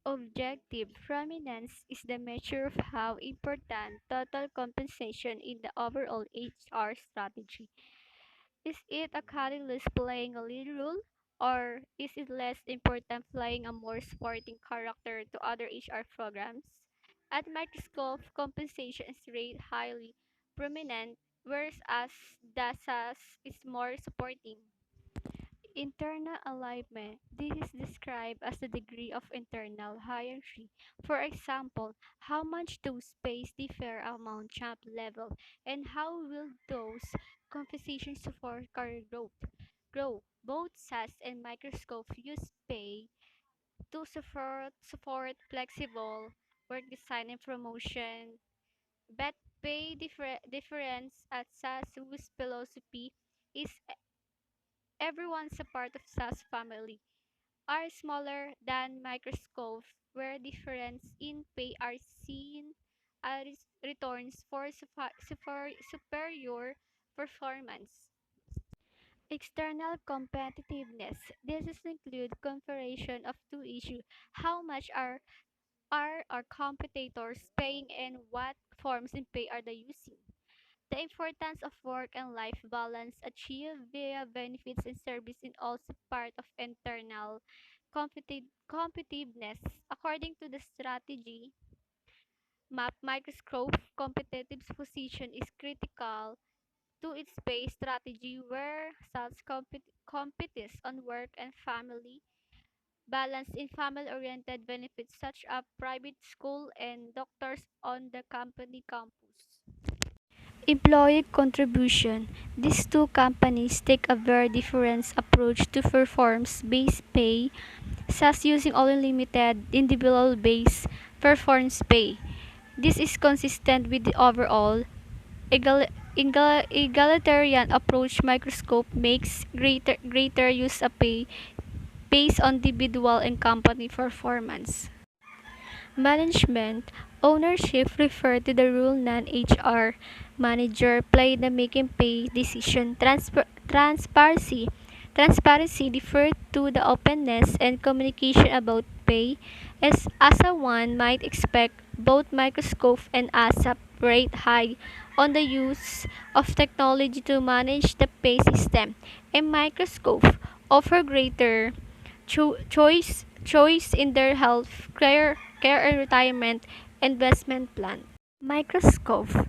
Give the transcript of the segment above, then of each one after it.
Objective prominence is the measure of how important total compensation in the overall HR strategy. Is it a catalyst playing a lead role, or is it less important playing a more supporting character to other HR programs? At Microsoft, compensation is rated highly prominent, whereas DASA's is more supporting. Internal alignment. This is described as the degree of internal hierarchy. For example, how much those pays differ among job level, and how will those compensations support career grow. Both SAS and Microscope use pay to support flexible work design and promotion. But pay difference at SAS whose philosophy is everyone's a part of SAS family are smaller than microscope where difference in pay are seen as returns for superior performance. External competitiveness. This is include comparison of two issues. How much are our competitors paying and what forms in pay are they using? The importance of work and life balance achieved via benefits and service is also part of internal competitiveness. According to the strategy map, Microsoft competitive position is critical to its pay strategy where sales competes on work and family balance in family-oriented benefits such as private school and doctors on the company campus. Employee contribution. These two companies take a very different approach to performance-based pay, such using only limited individual-based performance pay. This is consistent with the overall egalitarian approach. Microscope makes greater use of pay based on individual and company performance. Management ownership refer to the role non-HR manager play the making pay decision. Transparency refer to the openness and communication about pay as a one might expect. Both Microsoft and ASAP rate high on the use of technology to manage the pay system, and Microsoft offer greater choice in their care and retirement investment plan. Microscope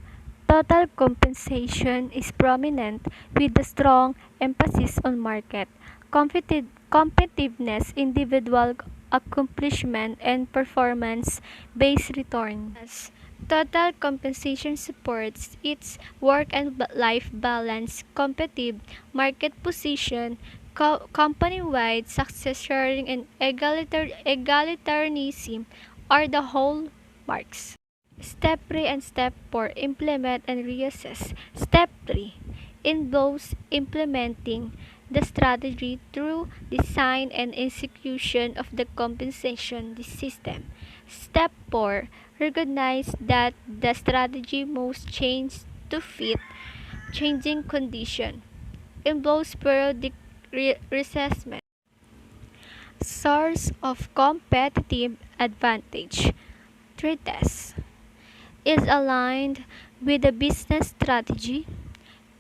total compensation is prominent with a strong emphasis on market competitiveness, individual accomplishment, and performance-based returns. Total compensation supports its work and life balance, competitive market position, company-wide success sharing, and egalitarianism are the hallmarks. Step 3 and Step 4 implement and reassess. Step 3 involves implementing the strategy through design and execution of the compensation system. Step 4 recognize that the strategy must change to fit changing condition. Involves periodic reassessment. Source of competitive advantage. 3 tests is aligned with the business strategy,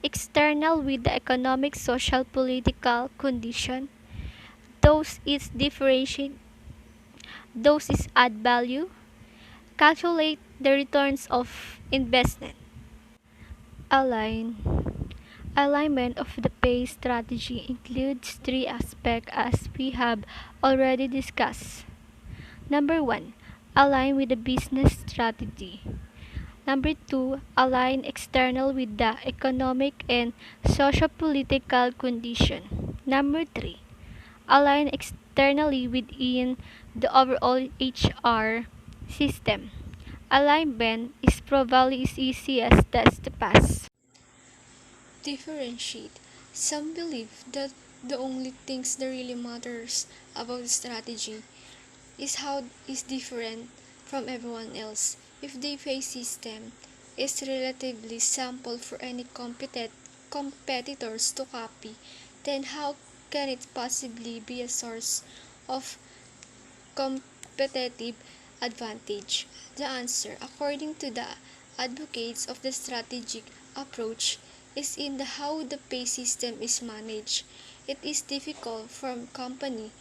external with the economic, social, political condition, those is differentiate, those is add value, calculate the returns of investment. Align. Alignment of the pay strategy includes three aspects as we have already discussed. Number 1, align with the business strategy. Number 2, align external with the economic and socio-political condition. Number 3, align externally within the overall HR system. Alignment is probably is easiest test to pass. Differentiate. Some believe that the only things that really matters about the strategy is how is different from everyone else. If the pay system is relatively simple for any competitors to copy, then how can it possibly be a source of competitiveness? competitive advantage? The answer, according to the advocates of the strategic approach, is in the how the pay system is managed. It is difficult for a company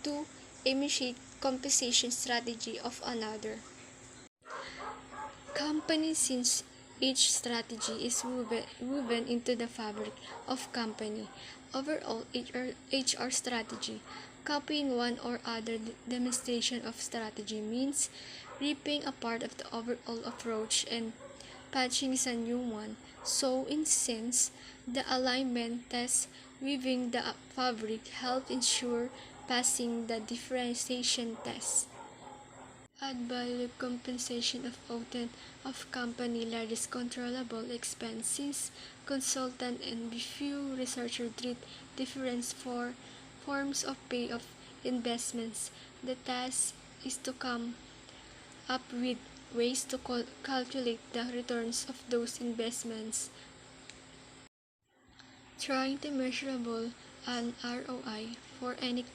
to initiate compensation strategy of another company since each strategy is woven into the fabric of company overall HR strategy. Copying one or other demonstration of strategy means ripping apart of the overall approach and patching is a new one. So in sense, the alignment test weaving the fabric help ensure passing the differentiation test. Add value compensation of often of company largest controllable expense since consultant and few researchers treat different for forms of pay of investments. The task is to come up with ways to calculate the returns of those investments. Trying to measurable an ROI for any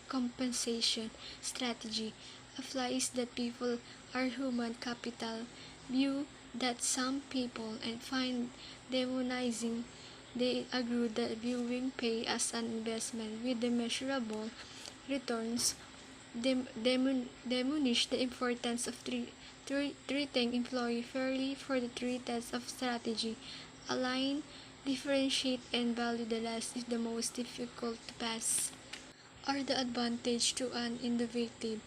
compensation strategy applies that people are human capital view that some people and find demonizing. They agree that viewing pay as an investment with the measurable returns diminish the importance of treating employee fairly for the three tests of strategy. Align, differentiate, and value the last is the most difficult to pass. Are the advantage to an innovative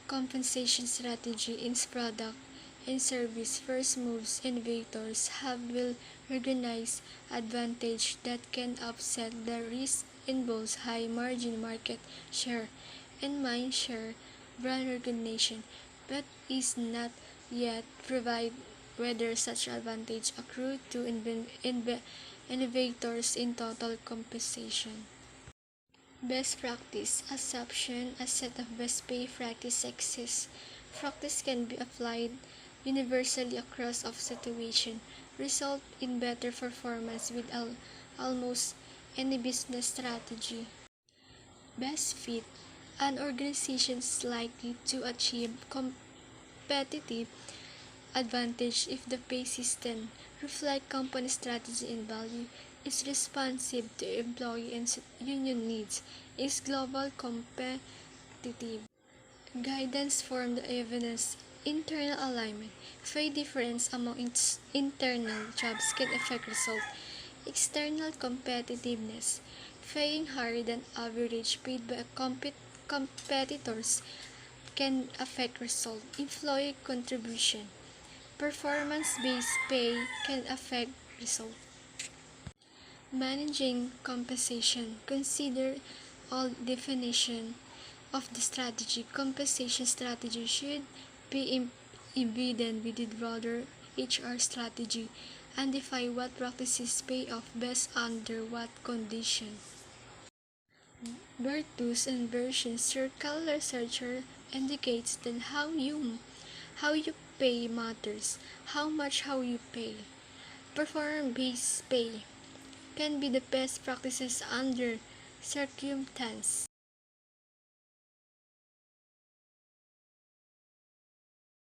compensation strategy in product and service first moves innovators have will recognize advantage that can offset the risk involves high margin market share and mind share brand recognition, but is not yet provide whether such advantage accrue to innovators in total compensation. Best practice assumption a set of best pay practice exists. Practice can be applied universally across of situation, result in better performance with almost any business strategy. Best fit an organization is likely to achieve competitive advantage if the pay system reflects company strategy and value, is responsive to employee and union needs, is global competitive. Guidance from the evidence, internal alignment, pay difference among internal jobs can affect result. External competitiveness, paying higher than average paid by competitors can affect result. Employee contribution, performance-based pay can affect result. Managing compensation, consider all definition of the strategy. Compensation strategy should be embedded with the broader HR strategy and define what practices pay off best under what condition. Bertus and version circle researcher indicates that how you pay matters. How you pay. Performance-based pay can be the best practices under circumstance.